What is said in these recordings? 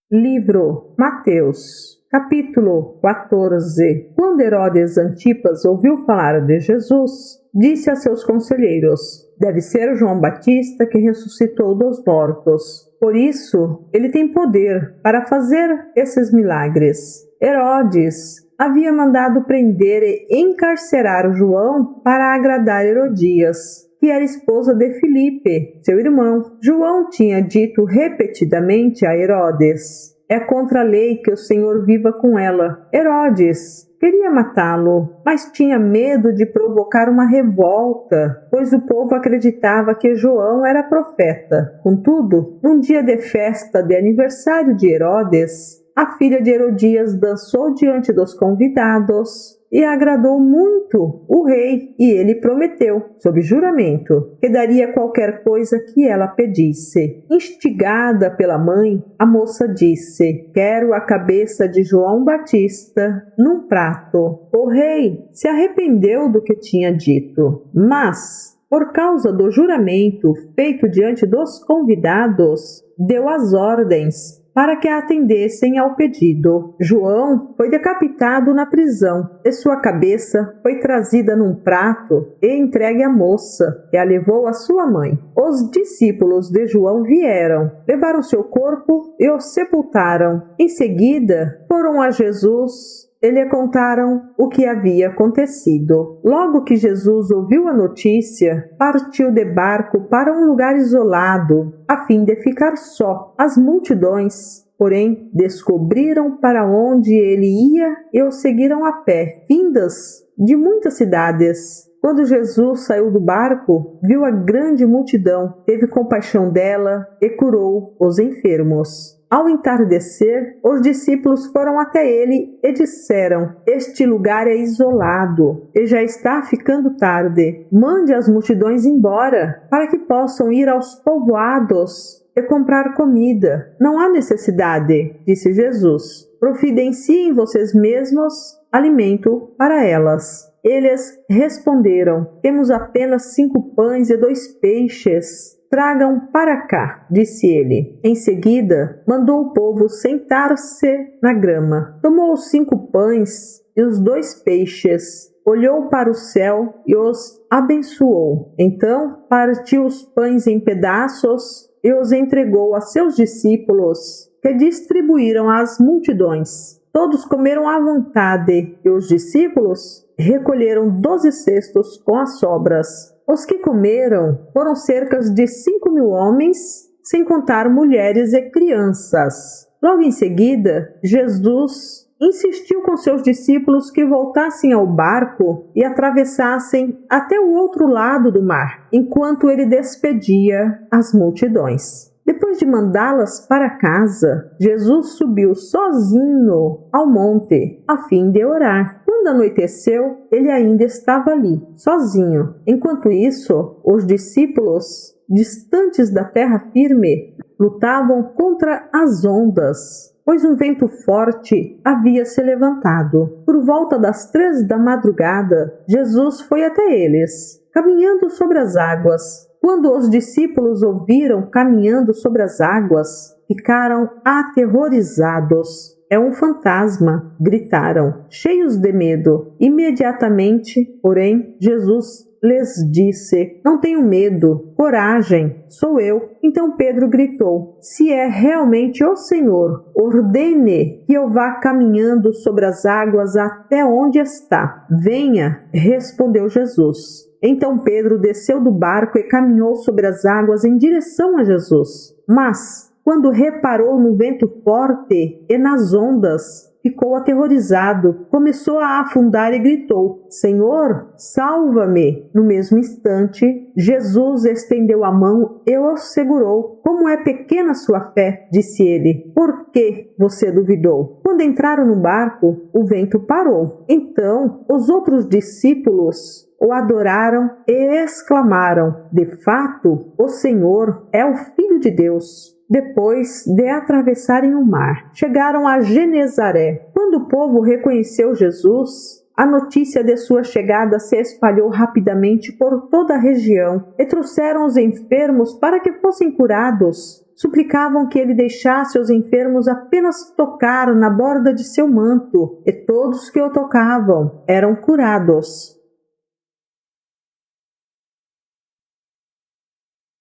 Livro Mateus, capítulo 14. Quando Herodes Antipas ouviu falar de Jesus, disse a seus conselheiros: deve ser João Batista que ressuscitou dos mortos. Por isso, ele tem poder para fazer esses milagres. Herodes havia mandado prender e encarcerar João para agradar Herodias, que era esposa de Filipe, seu irmão. João tinha dito repetidamente a Herodes: é contra a lei que o Senhor viva com ela. Herodes queria matá-lo, mas tinha medo de provocar uma revolta, pois o povo acreditava que João era profeta. Contudo, num dia de festa de aniversário de Herodes, a filha de Herodias dançou diante dos convidados e agradou muito o rei, e ele prometeu, sob juramento, que daria qualquer coisa que ela pedisse. Instigada pela mãe, a moça disse: quero a cabeça de João Batista num prato. O rei se arrependeu do que tinha dito, mas, por causa do juramento feito diante dos convidados, deu as ordens para que atendessem ao pedido. João foi decapitado na prisão e sua cabeça foi trazida num prato e entregue à moça, que a levou à sua mãe. Os discípulos de João vieram, levaram seu corpo e o sepultaram. Em seguida, foram a Jesus e lhe contaram o que havia acontecido. Logo que Jesus ouviu a notícia, partiu de barco para um lugar isolado, a fim de ficar só. As multidões, porém, descobriram para onde ele ia e o seguiram a pé, vindas de muitas cidades. Quando Jesus saiu do barco, viu a grande multidão, teve compaixão dela e curou os enfermos. Ao entardecer, os discípulos foram até ele e disseram: este lugar é isolado e já está ficando tarde. Mande as multidões embora, para que possam ir aos povoados e comprar comida. Não há necessidade, disse Jesus. Providenciem vocês mesmos alimento para elas. Eles responderam: temos apenas 5 pães e 2 peixes. Tragam para cá, disse ele. Em seguida, mandou o povo sentar-se na grama. Tomou os 5 pães e os 2 peixes, olhou para o céu e os abençoou. Então, partiu os pães em pedaços e os entregou a seus discípulos, que distribuíram às multidões. Todos comeram à vontade, e os discípulos recolheram 12 cestos com as sobras. Os que comeram foram cerca de 5.000 homens, sem contar mulheres e crianças. Logo em seguida, Jesus insistiu com seus discípulos que voltassem ao barco e atravessassem até o outro lado do mar, enquanto ele despedia as multidões. Depois de mandá-las para casa, Jesus subiu sozinho ao monte, a fim de orar. Quando anoiteceu, ele ainda estava ali, sozinho. Enquanto isso, os discípulos, distantes da terra firme, lutavam contra as ondas, pois um vento forte havia se levantado. Por volta das 3 da madrugada, Jesus foi até eles, caminhando sobre as águas. Quando os discípulos o viram caminhando sobre as águas, ficaram aterrorizados. É um fantasma, gritaram, cheios de medo. Imediatamente, porém, Jesus lhes disse: não tenham medo, coragem, sou eu. Então Pedro gritou: se é realmente o Senhor, ordene que eu vá caminhando sobre as águas até onde está. Venha, respondeu Jesus. Então Pedro desceu do barco e caminhou sobre as águas em direção a Jesus. Mas, quando reparou no vento forte e nas ondas, ficou aterrorizado, começou a afundar e gritou: Senhor, salva-me! No mesmo instante, Jesus estendeu a mão e o segurou. Como é pequena sua fé, disse ele. Por que você duvidou? Quando entraram no barco, o vento parou. Então, os outros discípulos o adoraram e exclamaram: de fato, o Senhor é o Filho de Deus. Depois de atravessarem o mar, chegaram a Genezaré. Quando o povo reconheceu Jesus, A notícia de sua chegada se espalhou rapidamente por toda a região e trouxeram os enfermos para que fossem curados. Suplicavam que ele deixasse os enfermos apenas tocar na borda de seu manto, e todos que o tocavam eram curados.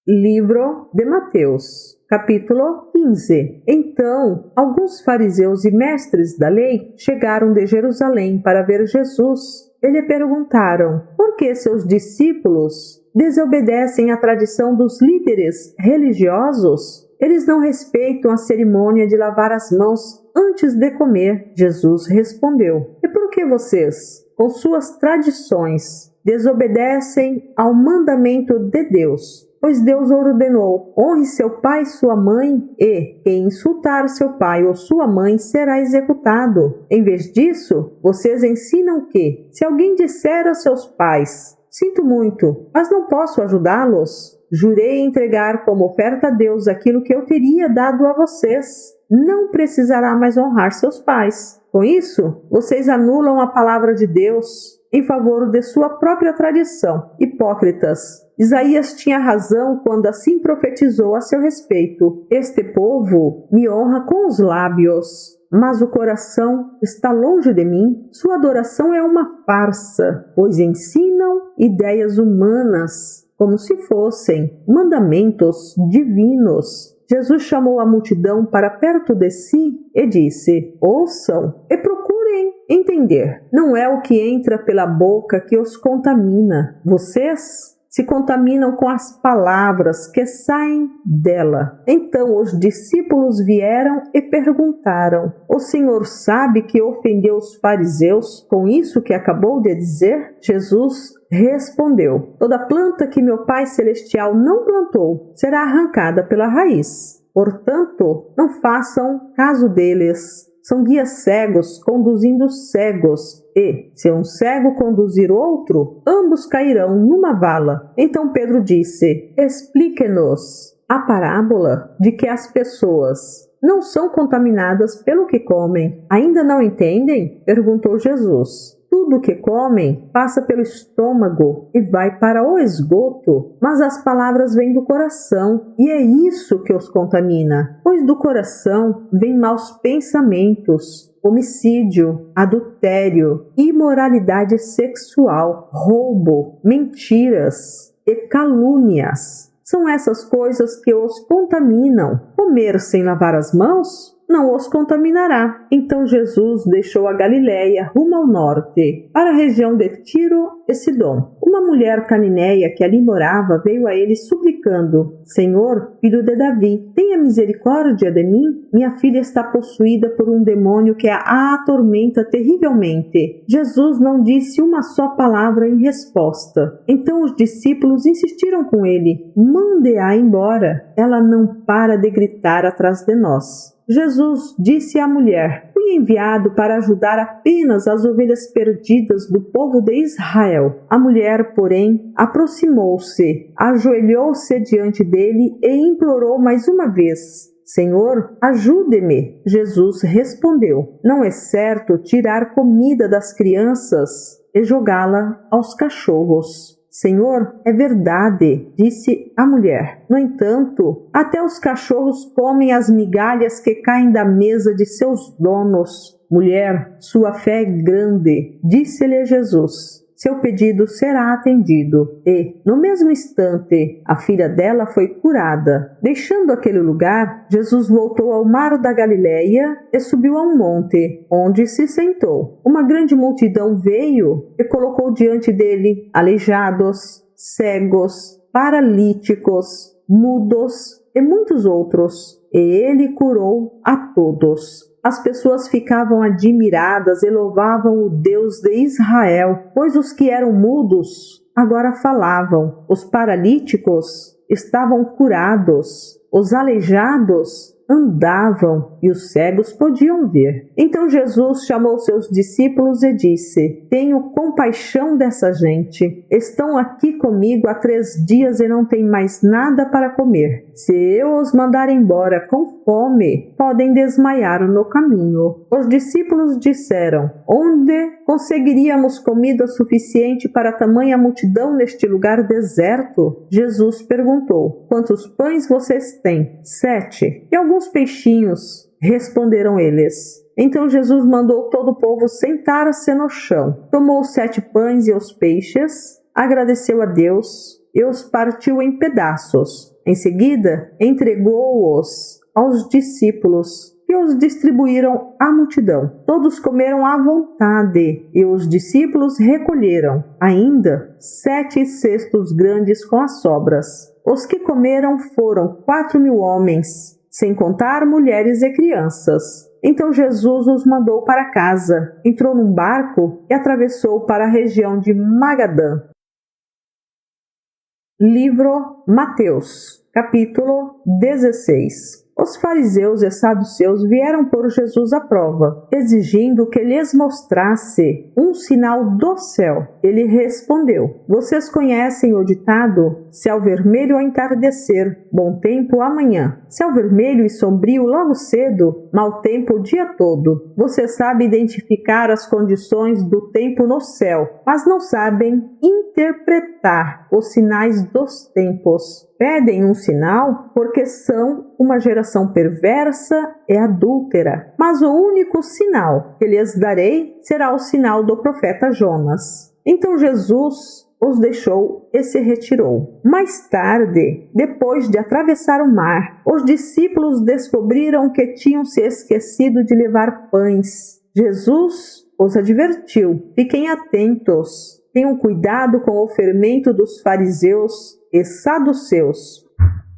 Livro de Mateus, capítulo 15. Então, alguns fariseus e mestres da lei chegaram de Jerusalém para ver Jesus e lhe perguntaram: por que seus discípulos desobedecem à tradição dos líderes religiosos? Eles não respeitam a cerimônia de lavar as mãos antes de comer. Jesus respondeu: e por que vocês, com suas tradições, desobedecem ao mandamento de Deus? Pois Deus ordenou: honre seu pai e sua mãe, e quem insultar seu pai ou sua mãe será executado. Em vez disso, vocês ensinam que, se alguém disser a seus pais: sinto muito, mas não posso ajudá-los, jurei entregar como oferta a Deus aquilo que eu teria dado a vocês, não precisará mais honrar seus pais. Com isso, vocês anulam a palavra de Deus em favor de sua própria tradição. Hipócritas! Isaías tinha razão quando assim profetizou a seu respeito: este povo me honra com os lábios, mas o coração está longe de mim. Sua adoração é uma farsa, pois ensinam ideias humanas como se fossem mandamentos divinos. Jesus chamou a multidão para perto de si e disse: ouçam e procurem entender. Não é o que entra pela boca que os contamina. Vocês se contaminam com as palavras que saem dela. Então os discípulos vieram e perguntaram: o Senhor sabe que ofendeu os fariseus com isso que acabou de dizer? Jesus respondeu: toda planta que meu Pai Celestial não plantou será arrancada pela raiz. Portanto, não façam caso deles. São guias cegos conduzindo cegos, e, se um cego conduzir outro, ambos cairão numa vala. Então Pedro disse: explique-nos a parábola de que as pessoas não são contaminadas pelo que comem. Ainda não entendem? Perguntou Jesus. Tudo que comem passa pelo estômago e vai para o esgoto, mas as palavras vêm do coração, e é isso que os contamina, pois do coração vêm maus pensamentos, homicídio, adultério, imoralidade sexual, roubo, mentiras e calúnias. São essas coisas que os contaminam. Comer sem lavar as mãos não os contaminará. Então Jesus deixou a Galiléia rumo ao norte, para a região de Tiro e Sidom. Uma mulher cananeia que ali morava veio a ele suplicando: Senhor, filho de Davi, tenha misericórdia de mim. Minha filha está possuída por um demônio que a atormenta terrivelmente. Jesus não disse uma só palavra em resposta. Então os discípulos insistiram com ele: mande-a embora. Ela não para de gritar atrás de nós. Jesus disse à mulher: fui enviado para ajudar apenas as ovelhas perdidas do povo de Israel. A mulher, porém, aproximou-se, ajoelhou-se diante dele e implorou mais uma vez: Senhor, ajude-me. Jesus respondeu: não é certo tirar comida das crianças e jogá-la aos cachorros. Senhor, é verdade, disse a mulher. No entanto, até os cachorros comem as migalhas que caem da mesa de seus donos. Mulher, sua fé é grande, disse-lhe Jesus. Seu pedido será atendido. E, no mesmo instante, a filha dela foi curada. Deixando aquele lugar, Jesus voltou ao mar da Galileia e subiu a um monte, onde se sentou. Uma grande multidão veio e colocou diante dele aleijados, cegos, paralíticos, mudos e muitos outros. E ele curou a todos. As pessoas ficavam admiradas e louvavam o Deus de Israel, pois os que eram mudos agora falavam, os paralíticos estavam curados, os aleijados andavam e os cegos podiam ver. Então Jesus chamou seus discípulos e disse: Tenho compaixão dessa gente. Estão aqui comigo há 3 dias e não têm mais nada para comer. Se eu os mandar embora com fome, podem desmaiar no caminho. Os discípulos disseram: Onde conseguiríamos comida suficiente para tamanha multidão neste lugar deserto? Jesus perguntou: Quantos pães vocês têm? 7. E alguns peixinhos, responderam eles. Então Jesus mandou todo o povo sentar-se no chão. Tomou os 7 pães e os peixes, agradeceu a Deus e os partiu em pedaços. Em seguida, entregou-os aos discípulos e os distribuíram à multidão. Todos comeram à vontade e os discípulos recolheram ainda 7 cestos grandes com as sobras. Os que comeram foram 4.000 homens, sem contar mulheres e crianças. Então Jesus os mandou para casa, entrou num barco e atravessou para a região de Magadã. Livro Mateus, capítulo 16. Os fariseus e saduceus vieram pôr Jesus à prova, exigindo que lhes mostrasse um sinal do céu. Ele respondeu: Vocês conhecem o ditado: céu vermelho ao entardecer, bom tempo amanhã. Céu vermelho e sombrio logo cedo, mau tempo o dia todo. Vocês sabem identificar as condições do tempo no céu, mas não sabem interpretar os sinais dos tempos. Pedem um sinal porque são uma geração perversa e adúltera. Mas o único sinal que lhes darei será o sinal do profeta Jonas. Então Jesus os deixou e se retirou. Mais tarde, depois de atravessar o mar, os discípulos descobriram que tinham se esquecido de levar pães. Jesus os advertiu: Fiquem atentos. Tenham cuidado com o fermento dos fariseus e saduceus.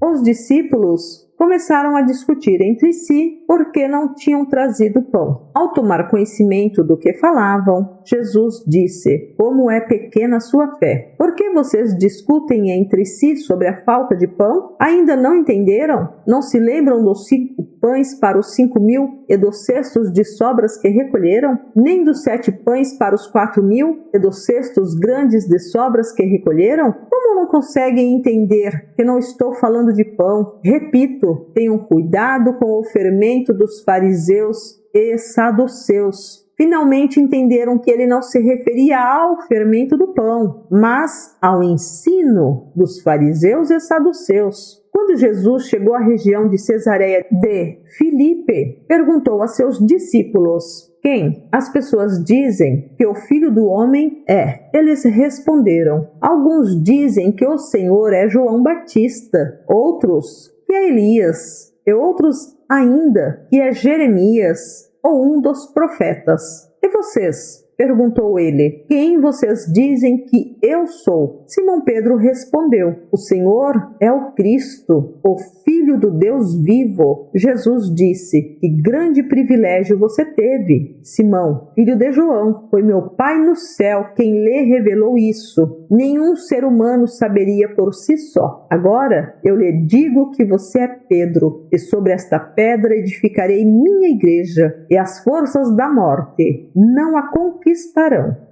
Os discípulos começaram a discutir entre si porque não tinham trazido pão. Ao tomar conhecimento do que falavam, Jesus disse: Como é pequena a sua fé! Por que vocês discutem entre si sobre a falta de pão? Ainda não entenderam? Não se lembram dos 5 pães para os 5.000 e dos cestos de sobras que recolheram? Nem dos 7 pães para os 4.000 e dos cestos grandes de sobras que recolheram? Como não conseguem entender que não estou falando de pão? Repito, tenham cuidado com o fermento dos fariseus e saduceus. Finalmente entenderam que ele não se referia ao fermento do pão, mas ao ensino dos fariseus e saduceus. Quando Jesus chegou à região de Cesareia de Filipe, perguntou a seus discípulos: Quem as pessoas dizem que o Filho do Homem é? Eles responderam: Alguns dizem que o Senhor é João Batista, outros que é Elias, e outros ainda que é Jeremias ou um dos profetas. E vocês? Perguntou ele: Quem vocês dizem que eu sou? Simão Pedro respondeu: O Senhor é o Cristo, o Filho do Deus vivo. Jesus disse: Que grande privilégio você teve, Simão, filho de João. Foi meu Pai no céu quem lhe revelou isso. Nenhum ser humano saberia por si só. Agora eu lhe digo que você é Pedro, e sobre esta pedra edificarei minha igreja, e as forças da morte não a conquistarão.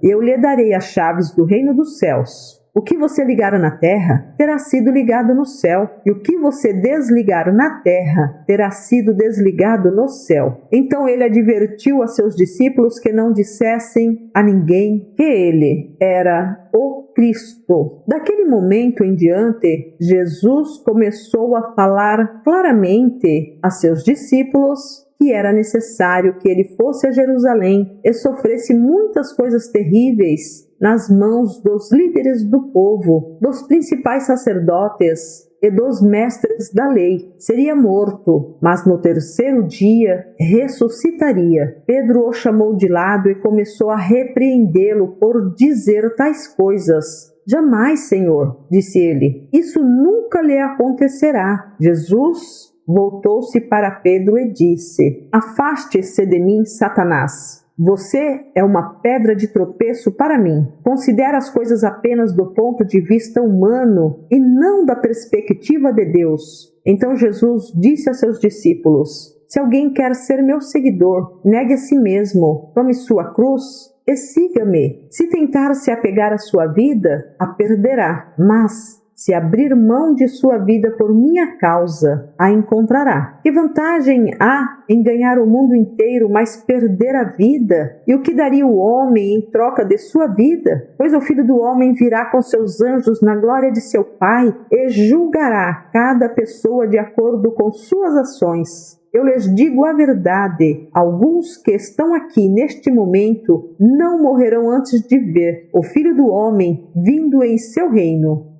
Eu lhe darei as chaves do reino dos céus. O que você ligar na terra terá sido ligado no céu, e o que você desligar na terra terá sido desligado no céu. Então ele advertiu a seus discípulos que não dissessem a ninguém que ele era o Cristo. Daquele momento em diante, Jesus começou a falar claramente a seus discípulos que era necessário que ele fosse a Jerusalém e sofresse muitas coisas terríveis nas mãos dos líderes do povo, dos principais sacerdotes e dos mestres da lei. Seria morto, mas no 3º dia ressuscitaria. Pedro o chamou de lado e começou a repreendê-lo por dizer tais coisas. Jamais, Senhor, disse ele, isso nunca lhe acontecerá. Jesus voltou-se para Pedro e disse: Afaste-se de mim, Satanás. Você é uma pedra de tropeço para mim. Considera as coisas apenas do ponto de vista humano e não da perspectiva de Deus. Então Jesus disse a seus discípulos: se alguém quer ser meu seguidor, negue a si mesmo, tome sua cruz e siga-me. Se tentar se apegar à sua vida, a perderá, mas se abrir mão de sua vida por minha causa, a encontrará. Que vantagem há em ganhar o mundo inteiro, mas perder a vida? E o que daria o homem em troca de sua vida? Pois o Filho do Homem virá com seus anjos na glória de seu Pai e julgará cada pessoa de acordo com suas ações. Eu lhes digo a verdade, alguns que estão aqui neste momento não morrerão antes de ver o Filho do Homem vindo em seu reino.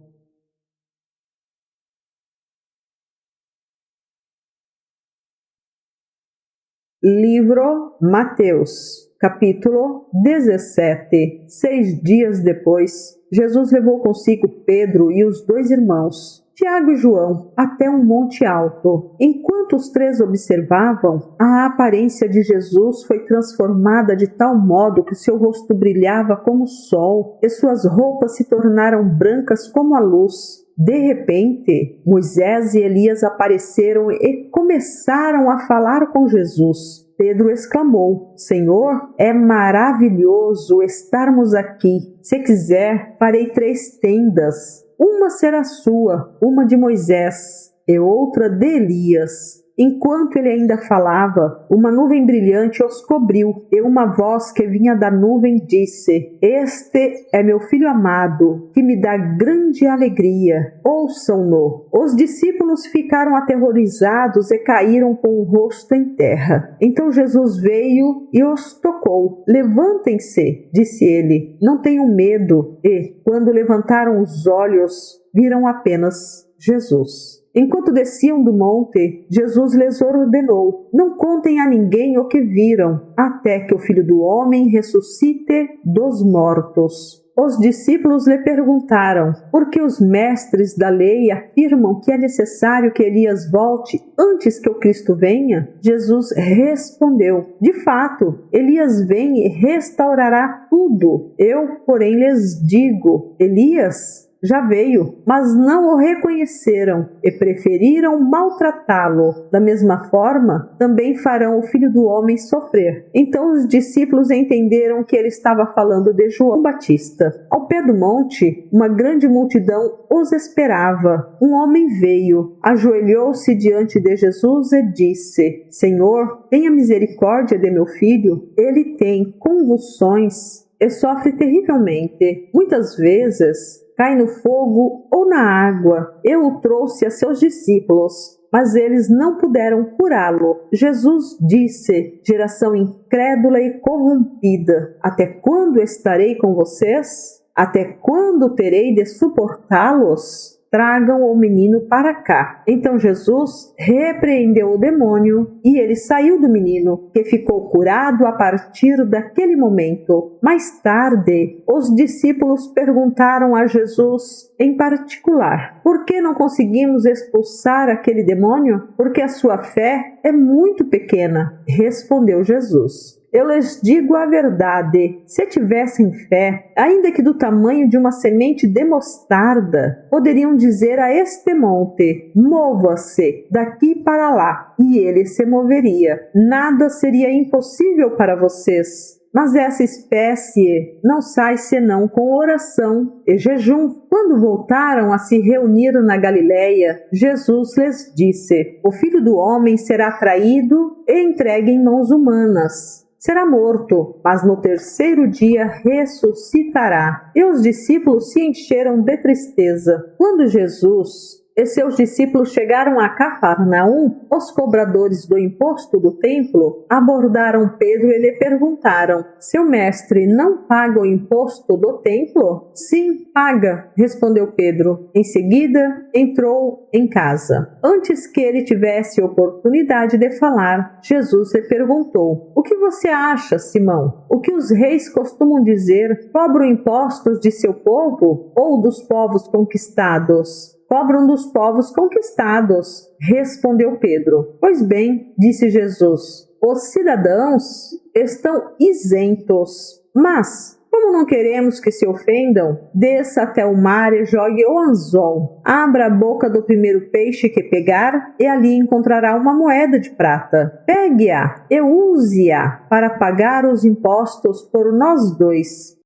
Livro Mateus, capítulo 17. 6 dias depois, Jesus levou consigo Pedro e os 2 irmãos, Tiago e João, até um monte alto. Enquanto os 3 observavam, a aparência de Jesus foi transformada de tal modo que seu rosto brilhava como o sol e suas roupas se tornaram brancas como a luz. De repente, Moisés e Elias apareceram e começaram a falar com Jesus. Pedro exclamou: Senhor, é maravilhoso estarmos aqui. Se quiser, farei 3 tendas. Uma será sua, uma de Moisés e outra de Elias. Enquanto ele ainda falava, uma nuvem brilhante os cobriu, e uma voz que vinha da nuvem disse: Este é meu filho amado, que me dá grande alegria. Ouçam-no. Os discípulos ficaram aterrorizados e caíram com o rosto em terra. Então Jesus veio e os tocou. Levantem-se, disse ele, não tenham medo. E, quando levantaram os olhos, viram apenas Jesus. Enquanto desciam do monte, Jesus lhes ordenou: não contem a ninguém o que viram, até que o Filho do Homem ressuscite dos mortos. Os discípulos lhe perguntaram: por que os mestres da lei afirmam que é necessário que Elias volte antes que o Cristo venha? Jesus respondeu: de fato, Elias vem e restaurará tudo. Eu, porém, lhes digo: Elias já veio, mas não o reconheceram e preferiram maltratá-lo. Da mesma forma, também farão o Filho do Homem sofrer. Então os discípulos entenderam que ele estava falando de João Batista. Ao pé do monte, uma grande multidão os esperava. Um homem veio, ajoelhou-se diante de Jesus e disse: Senhor, tenha misericórdia de meu filho. Ele tem convulsões e sofre terrivelmente. Muitas vezes cai no fogo ou na água. Eu o trouxe a seus discípulos, mas eles não puderam curá-lo. Jesus disse: geração incrédula e corrompida, até quando estarei com vocês? Até quando terei de suportá-los? Tragam o menino para cá. Então Jesus repreendeu o demônio e ele saiu do menino, que ficou curado a partir daquele momento. Mais tarde, os discípulos perguntaram a Jesus em particular: por que não conseguimos expulsar aquele demônio? Porque a sua fé é muito pequena, respondeu Jesus. Eu lhes digo a verdade, se tivessem fé, ainda que do tamanho de uma semente de mostarda, poderiam dizer a este monte: mova-se daqui para lá, e ele se moveria. Nada seria impossível para vocês. Mas essa espécie não sai senão com oração e jejum. Quando voltaram a se reunir na Galileia, Jesus lhes disse: o Filho do Homem será traído e entregue em mãos humanas. Será morto, mas no 3º dia ressuscitará. E os discípulos se encheram de tristeza. Quando Jesus e seus discípulos chegaram a Cafarnaum, os cobradores do imposto do templo abordaram Pedro e lhe perguntaram: seu mestre não paga o imposto do templo? Sim, paga, respondeu Pedro. Em seguida, entrou em casa. Antes que ele tivesse oportunidade de falar, Jesus lhe perguntou: o que você acha, Simão? O que os reis costumam dizer? Cobram impostos de seu povo ou dos povos conquistados? Cobram dos povos conquistados, respondeu Pedro. Pois bem, disse Jesus, os cidadãos estão isentos. Mas, como não queremos que se ofendam, desça até o mar e jogue o anzol. Abra a boca do primeiro peixe que pegar, e ali encontrará uma moeda de prata. Pegue-a e use-a para pagar os impostos por nós dois.